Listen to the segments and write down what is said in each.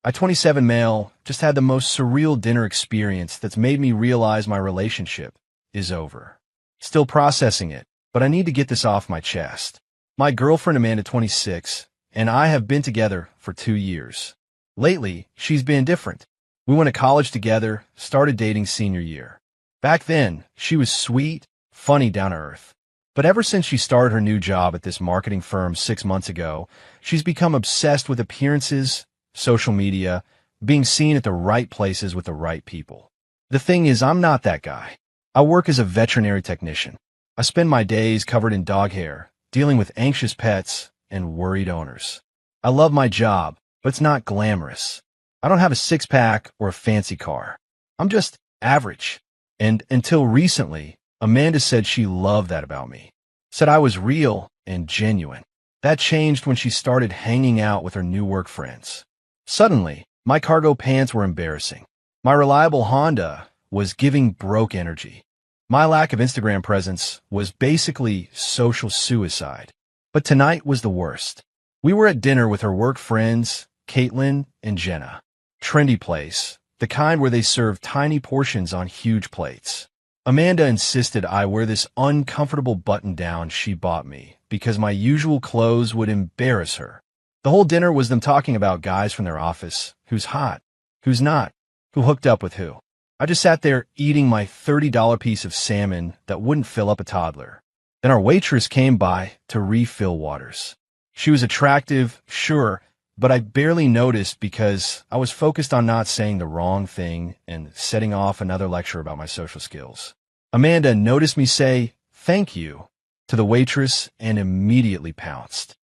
I, 27 male, just had the most surreal dinner experience that's made me realize my relationship is over. Still processing it, but I need to get this off my chest. My girlfriend Amanda, 26, and I have been together for 2 years. Lately, she's been different. We went to college together, started dating senior year. Back then, she was sweet, funny, down to earth. But ever since she started her new job at this marketing firm 6 months ago, she's become obsessed with appearances, social media, being seen at the right places with the right people. The thing is, I'm not that guy. I work as a veterinary technician. I spend my days covered in dog hair, dealing with anxious pets and worried owners. I love my job, but it's not glamorous. I don't have a six-pack or a fancy car. I'm just average. And until recently, Amanda said she loved that about me. Said I was real and genuine. That changed when she started hanging out with her new work friends. Suddenly, my cargo pants were embarrassing. My reliable Honda was giving broke energy. My lack of Instagram presence was basically social suicide. But tonight was the worst. We were at dinner with her work friends, Caitlin and Jenna. Trendy place, the kind where they serve tiny portions on huge plates. Amanda insisted I wear this uncomfortable button-down she bought me because my usual clothes would embarrass her. The whole dinner was them talking about guys from their office, who's hot, who's not, who hooked up with who. I just sat there eating my $30 piece of salmon that wouldn't fill up a toddler. Then our waitress came by to refill waters. She was attractive, sure, but I barely noticed because I was focused on not saying the wrong thing and setting off another lecture about my social skills. Amanda noticed me say, "Thank you," to the waitress and immediately pounced.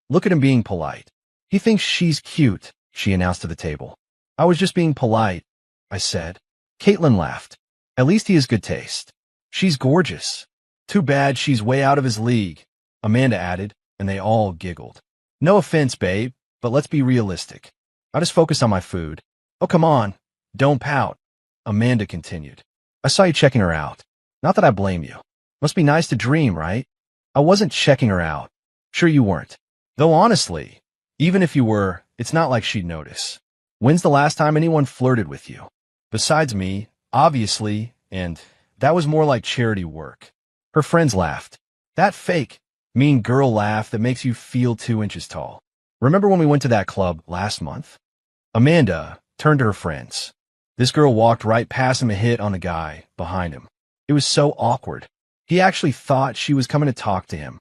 Look at him being polite. He thinks she's cute, she announced to the table. I was just being polite, I said. Caitlin laughed. At least he has good taste. She's gorgeous. Too bad she's way out of his league, Amanda added, and they all giggled. No offense, babe, but let's be realistic. I just focused on my food. Oh, come on. Don't pout, Amanda continued. I saw you checking her out. Not that I blame you. Must be nice to dream, right? I wasn't checking her out. Sure you weren't. Though honestly, even if you were, it's not like she'd notice. When's the last time anyone flirted with you? Besides me, obviously, and that was more like charity work. Her friends laughed. That fake, mean girl laugh that makes you feel 2 inches tall. Remember when we went to that club last month? Amanda turned to her friends. This girl walked right past him and hit on the guy behind him. It was so awkward. He actually thought she was coming to talk to him.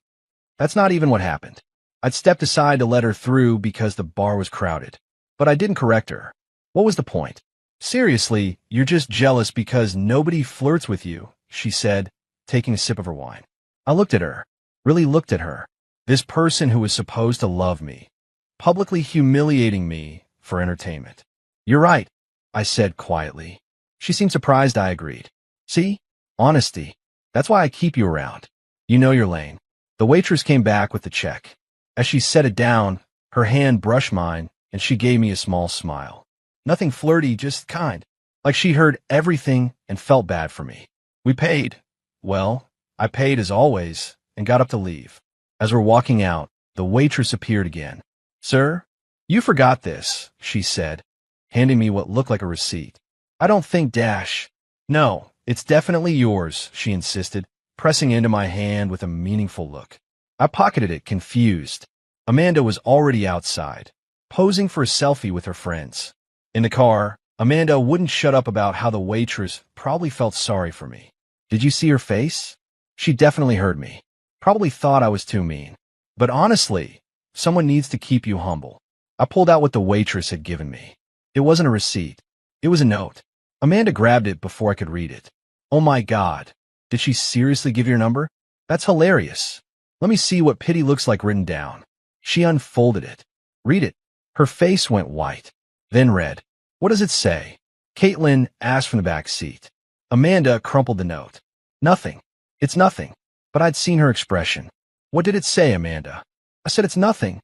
That's not even what happened. I'd stepped aside to let her through because the bar was crowded. But I didn't correct her. What was the point? Seriously, you're just jealous because nobody flirts with you, she said, taking a sip of her wine. I looked at her, really looked at her. This person who was supposed to love me, publicly humiliating me for entertainment. You're right, I said quietly. She seemed surprised I agreed. See? Honesty. That's why I keep you around. You know your lane. The waitress came back with the check. As she set it down, her hand brushed mine, and she gave me a small smile. Nothing flirty, just kind. Like she heard everything and felt bad for me. We paid. Well, I paid as always and got up to leave. As we're walking out, the waitress appeared again. Sir, you forgot this, she said, handing me what looked like a receipt. I don't think dash. No, it's definitely yours, she insisted, pressing into my hand with a meaningful look. I pocketed it, confused. Amanda was already outside, posing for a selfie with her friends. In the car, Amanda wouldn't shut up about how the waitress probably felt sorry for me. Did you see her face? She definitely heard me. Probably thought I was too mean. But honestly, someone needs to keep you humble. I pulled out what the waitress had given me. It wasn't a receipt. It was a note. Amanda grabbed it before I could read it. Oh my God. Did she seriously give your number? That's hilarious. Let me see what pity looks like written down. She unfolded it. Read it. Her face went white. Then read. What does it say? Caitlin asked from the back seat. Amanda crumpled the note. Nothing. It's nothing. But I'd seen her expression. What did it say, Amanda? I said it's nothing.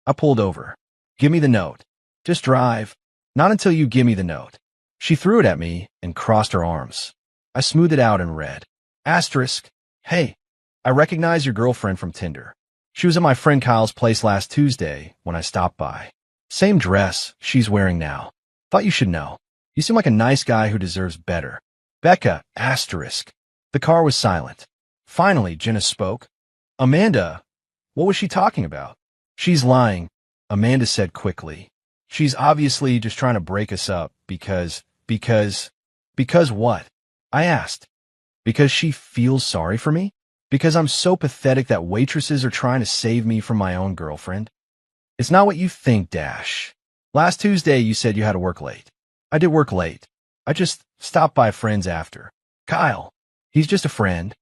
I pulled over. Give me the note. Just drive. Not until you give me the note. She threw it at me and crossed her arms. I smoothed it out and read. Asterisk. Hey, I recognize your girlfriend from Tinder. She was at my friend Kyle's place last Tuesday when I stopped by. Same dress she's wearing now. Thought you should know. You seem like a nice guy who deserves better. Becca, asterisk. The car was silent. Finally, Jenna spoke. Amanda, what was she talking about? She's lying, Amanda said quickly. She's obviously just trying to break us up because what? I asked. Because she feels sorry for me? Because I'm so pathetic that waitresses are trying to save me from my own girlfriend? It's not what you think, Dash. Last Tuesday you said you had to work late. I did work late. I just stopped by friends after. Kyle, he's just a friend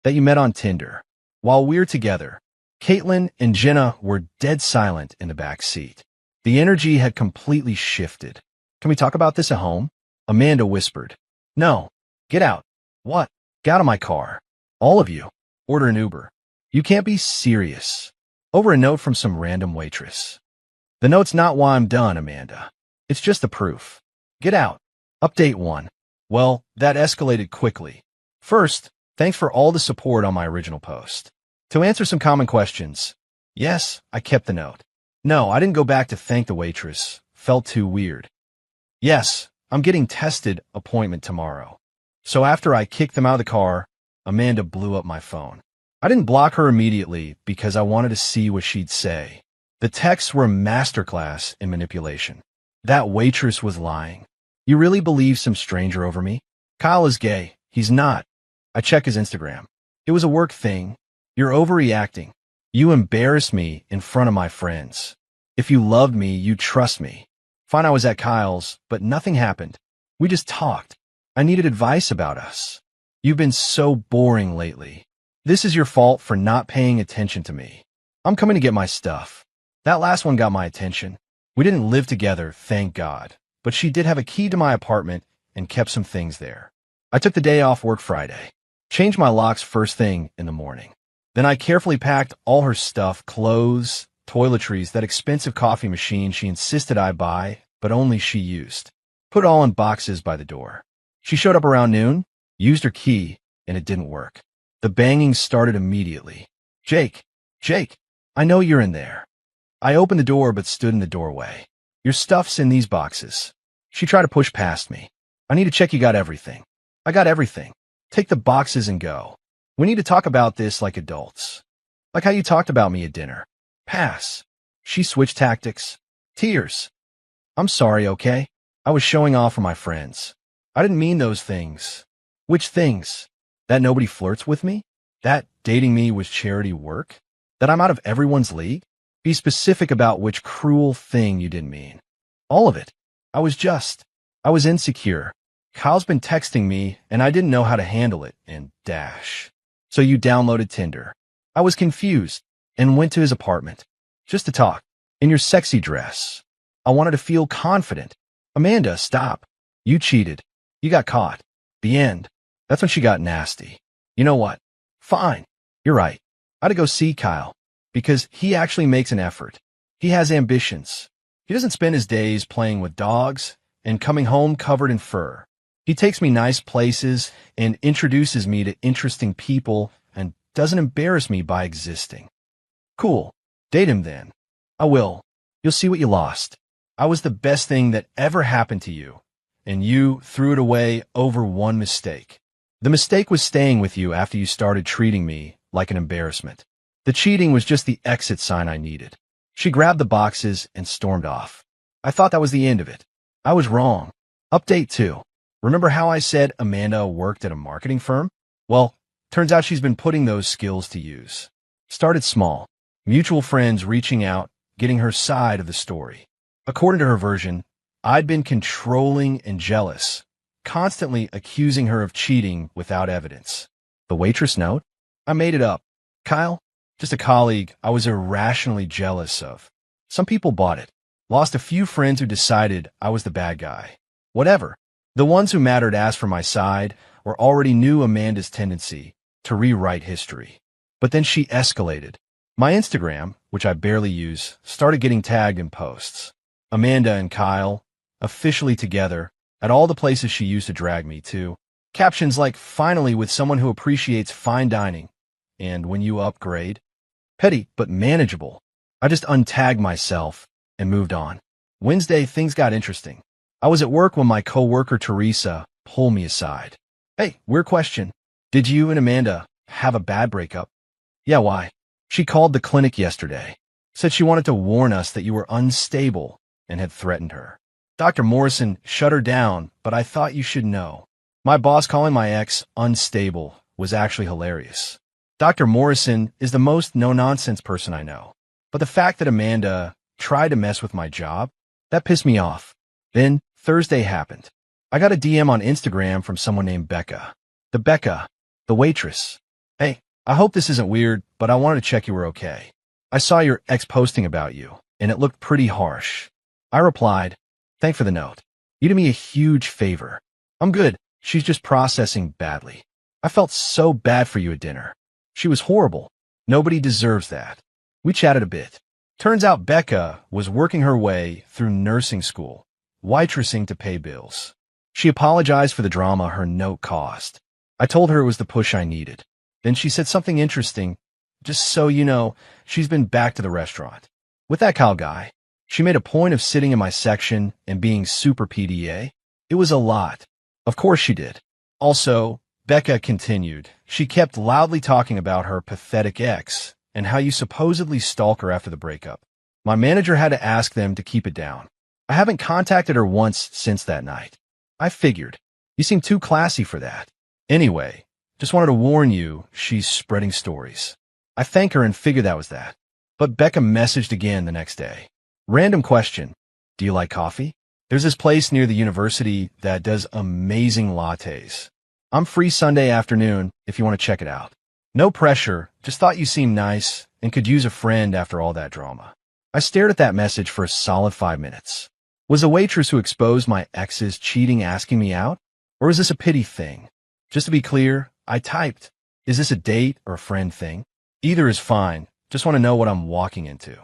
that you met on Tinder. While we're together, Caitlin and Jenna were dead silent in the back seat. The energy had completely shifted. Can we talk about this at home? Amanda whispered. No. Get out. What? Get out of my car. All of you. Order an Uber. You can't be serious. Over a note from some random waitress. The note's not why I'm done, Amanda. It's just the proof. Get out. Update 1. Well, that escalated quickly. First, thanks for all the support on my original post. To answer some common questions. Yes, I kept the note. No, I didn't go back to thank the waitress. Felt too weird. Yes, I'm getting tested appointment tomorrow. So after I kicked them out of the car, Amanda blew up my phone. I didn't block her immediately because I wanted to see what she'd say. The texts were a masterclass in manipulation. That waitress was lying. You really believe some stranger over me? Kyle is gay. He's not. I check his Instagram. It was a work thing. You're overreacting. You embarrassed me in front of my friends. If you loved me, you'd trust me. Fine, I was at Kyle's, but nothing happened. We just talked. I needed advice about us. You've been so boring lately. This is your fault for not paying attention to me. I'm coming to get my stuff. That last one got my attention. We didn't live together, thank God, but she did have a key to my apartment and kept some things there. I took the day off work Friday. Changed my locks first thing in the morning. Then I carefully packed all her stuff, clothes, toiletries, that expensive coffee machine she insisted I buy, but only she used. Put it all in boxes by the door. She showed up around noon, used her key, and it didn't work. The banging started immediately. Jake, I know you're in there. I opened the door but stood in the doorway. Your stuff's in these boxes. She tried to push past me. I need to check you got everything. I got everything. Take the boxes and go. We need to talk about this like adults. Like how you talked about me at dinner. Pass. She switched tactics. Tears. I'm sorry, okay? I was showing off for my friends. I didn't mean those things. Which things? That nobody flirts with me? That dating me was charity work? That I'm out of everyone's league? Be specific about which cruel thing you didn't mean. All of it. I was insecure. Kyle's been texting me, and I didn't know how to handle it, and dash. So you downloaded Tinder. I was confused, and went to his apartment. Just to talk. In your sexy dress. I wanted to feel confident. Amanda, stop. You cheated. You got caught. The end. That's when she got nasty. You know what? Fine. You're right. I had to go see Kyle. Because he actually makes an effort. He has ambitions. He doesn't spend his days playing with dogs and coming home covered in fur. He takes me nice places and introduces me to interesting people and doesn't embarrass me by existing. Cool. Date him then. I will. You'll see what you lost. I was the best thing that ever happened to you, and you threw it away over one mistake. The mistake was staying with you after you started treating me like an embarrassment. The cheating was just the exit sign I needed. She grabbed the boxes and stormed off. I thought that was the end of it. I was wrong. Update 2. Remember how I said Amanda worked at a marketing firm? Well, turns out she's been putting those skills to use. Started small. Mutual friends reaching out, getting her side of the story. According to her version, I'd been controlling and jealous, constantly accusing her of cheating without evidence. The waitress note? I made it up. Kyle? Just a colleague I was irrationally jealous of. Some people bought it. Lost a few friends who decided I was the bad guy. Whatever. The ones who mattered asked for my side or already knew Amanda's tendency to rewrite history. But then she escalated. My Instagram, which I barely use, started getting tagged in posts. Amanda and Kyle, officially together, at all the places she used to drag me to. Captions like, finally with someone who appreciates fine dining. And when you upgrade. Petty, but manageable. I just untagged myself and moved on. Wednesday, things got interesting. I was at work when my coworker Teresa pulled me aside. Hey, weird question. Did you and Amanda have a bad breakup? Yeah, why? She called the clinic yesterday. Said she wanted to warn us that you were unstable and had threatened her. Dr. Morrison shut her down, but I thought you should know. My boss calling my ex unstable was actually hilarious. Dr. Morrison is the most no-nonsense person I know. But the fact that Amanda tried to mess with my job, that pissed me off. Then Thursday happened. I got a DM on Instagram from someone named Becca. The waitress. Hey, I hope this isn't weird, but I wanted to check you were okay. I saw your ex posting about you, and it looked pretty harsh. I replied, thanks for the note. You did me a huge favor. I'm good. She's just processing badly. I felt so bad for you at dinner. She was horrible. Nobody deserves that. We chatted a bit. Turns out Becca was working her way through nursing school, waitressing to pay bills. She apologized for the drama her note caused. I told her it was the push I needed. Then she said something interesting. Just so you know, she's been back to the restaurant. With that Kyle guy, she made a point of sitting in my section and being super PDA. It was a lot. Of course she did. Also, Becca continued. She kept loudly talking about her pathetic ex and how you supposedly stalk her after the breakup. My manager had to ask them to keep it down. I haven't contacted her once since that night. I figured. You seem too classy for that. Anyway, just wanted to warn you, she's spreading stories. I thank her and figure that was that. But Becca messaged again the next day. Random question. Do you like coffee? There's this place near the university that does amazing lattes. I'm free Sunday afternoon if you want to check it out. No pressure, just thought you seemed nice and could use a friend after all that drama. I stared at that message for a solid 5 minutes. Was the waitress who exposed my ex's cheating asking me out? Or is this a pity thing? Just to be clear, I typed, is this a date or a friend thing? Either is fine, just want to know what I'm walking into.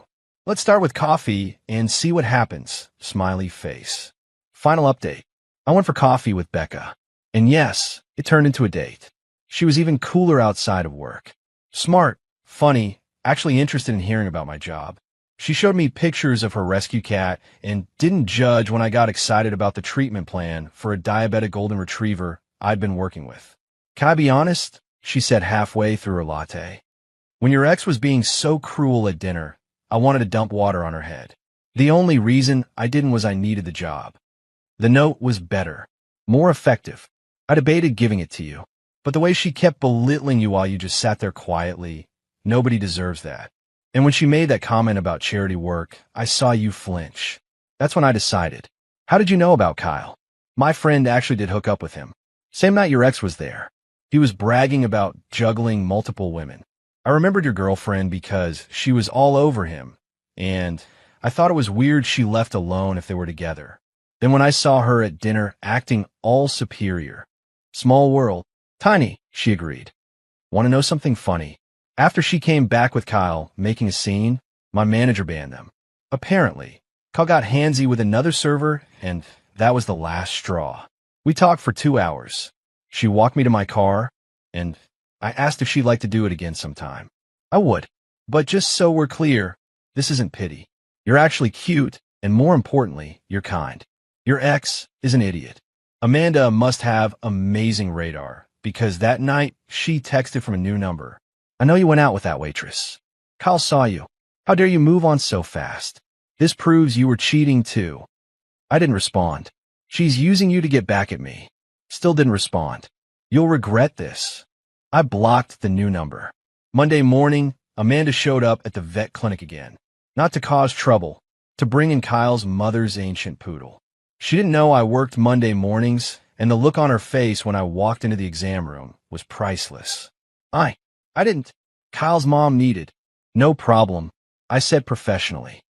Let's start with coffee and see what happens, smiley face. Final update. I went for coffee with Becca. And yes, it turned into a date. She was even cooler outside of work. Smart, funny, actually interested in hearing about my job. She showed me pictures of her rescue cat and didn't judge when I got excited about the treatment plan for a diabetic golden retriever I'd been working with. Can I be honest? She said halfway through her latte. When your ex was being so cruel at dinner, I wanted to dump water on her head. The only reason I didn't was I needed the job. The note was better, more effective. I debated giving it to you, but the way she kept belittling you while you just sat there quietly, nobody deserves that. And when she made that comment about charity work, I saw you flinch. That's when I decided. How did you know about Kyle? My friend actually did hook up with him. Same night your ex was there. He was bragging about juggling multiple women. I remembered your girlfriend because she was all over him, and I thought it was weird she left alone if they were together. Then when I saw her at dinner acting all superior. Small world. Tiny, she agreed. Want to know something funny? After she came back with Kyle making a scene, my manager banned them. Apparently, Kyle got handsy with another server, and that was the last straw. We talked for 2 hours. She walked me to my car, and I asked if she'd like to do it again sometime. I would. But just so we're clear, this isn't pity. You're actually cute, and more importantly, you're kind. Your ex is an idiot. Amanda must have amazing radar, because that night, she texted from a new number. I know you went out with that waitress. Kyle saw you. How dare you move on so fast? This proves you were cheating too. I didn't respond. She's using you to get back at me. Still didn't respond. You'll regret this. I blocked the new number. Monday morning, Amanda showed up at the vet clinic again. Not to cause trouble, to bring in Kyle's mother's ancient poodle. She didn't know I worked Monday mornings, and the look on her face when I walked into the exam room was priceless. I didn't. Kyle's mom needed. No problem, I said professionally.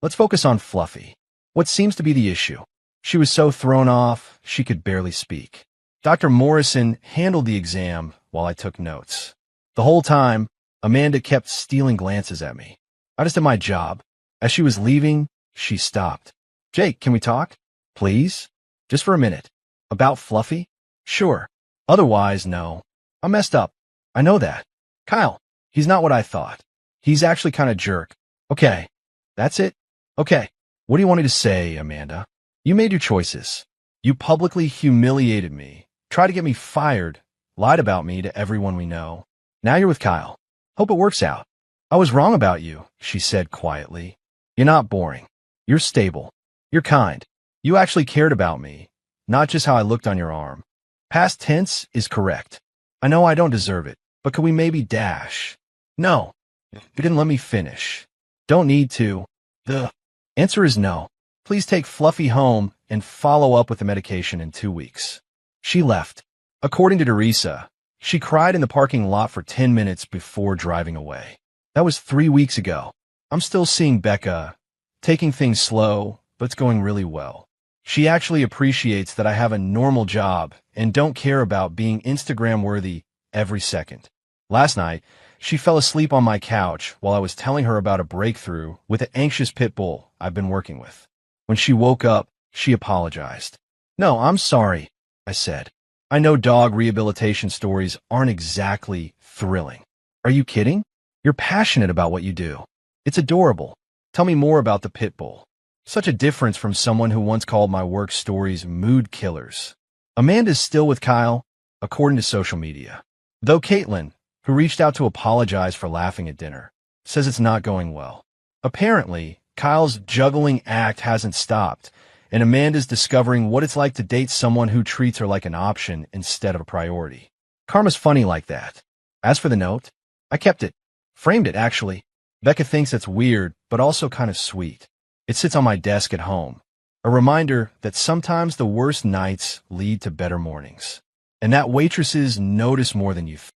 Let's focus on Fluffy. What seems to be the issue? She was so thrown off, she could barely speak. Dr. Morrison handled the exam while I took notes. The whole time, Amanda kept stealing glances at me. I just did my job. As she was leaving, she stopped. Jake, can we talk? Please? Just for a minute. About Fluffy? Sure. Otherwise, no. I messed up. I know that. Kyle, he's not what I thought. He's actually kind of jerk. Okay. That's it? Okay. What do you want me to say, Amanda? You made your choices. You publicly humiliated me, tried to get me fired, lied about me to everyone we know. Now you're with Kyle. Hope it works out. I was wrong about you, she said quietly. You're not boring. You're stable. You're kind. You actually cared about me, not just how I looked on your arm. Past tense is correct. I know I don't deserve it, but could we maybe dash? No. You didn't let me finish. Don't need to. The answer is no. Please take Fluffy home and follow up with the medication in 2 weeks. She left. According to Teresa, she cried in the parking lot for 10 minutes before driving away. That was 3 weeks ago. I'm still seeing Becca, taking things slow, but it's going really well. She actually appreciates that I have a normal job and don't care about being Instagram-worthy every second. Last night, she fell asleep on my couch while I was telling her about a breakthrough with an anxious pit bull I've been working with. When she woke up, she apologized. No, I'm sorry, I said. I know dog rehabilitation stories aren't exactly thrilling. Are you kidding? You're passionate about what you do. It's adorable. Tell me more about the pit bull. Such a difference from someone who once called my work stories mood killers. Amanda's still with Kyle, according to social media. Though Caitlin, who reached out to apologize for laughing at dinner, says it's not going well. Apparently, Kyle's juggling act hasn't stopped, and Amanda's discovering what it's like to date someone who treats her like an option instead of a priority. Karma's funny like that. As for the note, I kept it. Framed it, actually. Becca thinks it's weird, but also kind of sweet. It sits on my desk at home. A reminder that sometimes the worst nights lead to better mornings. And that waitresses notice more than you think.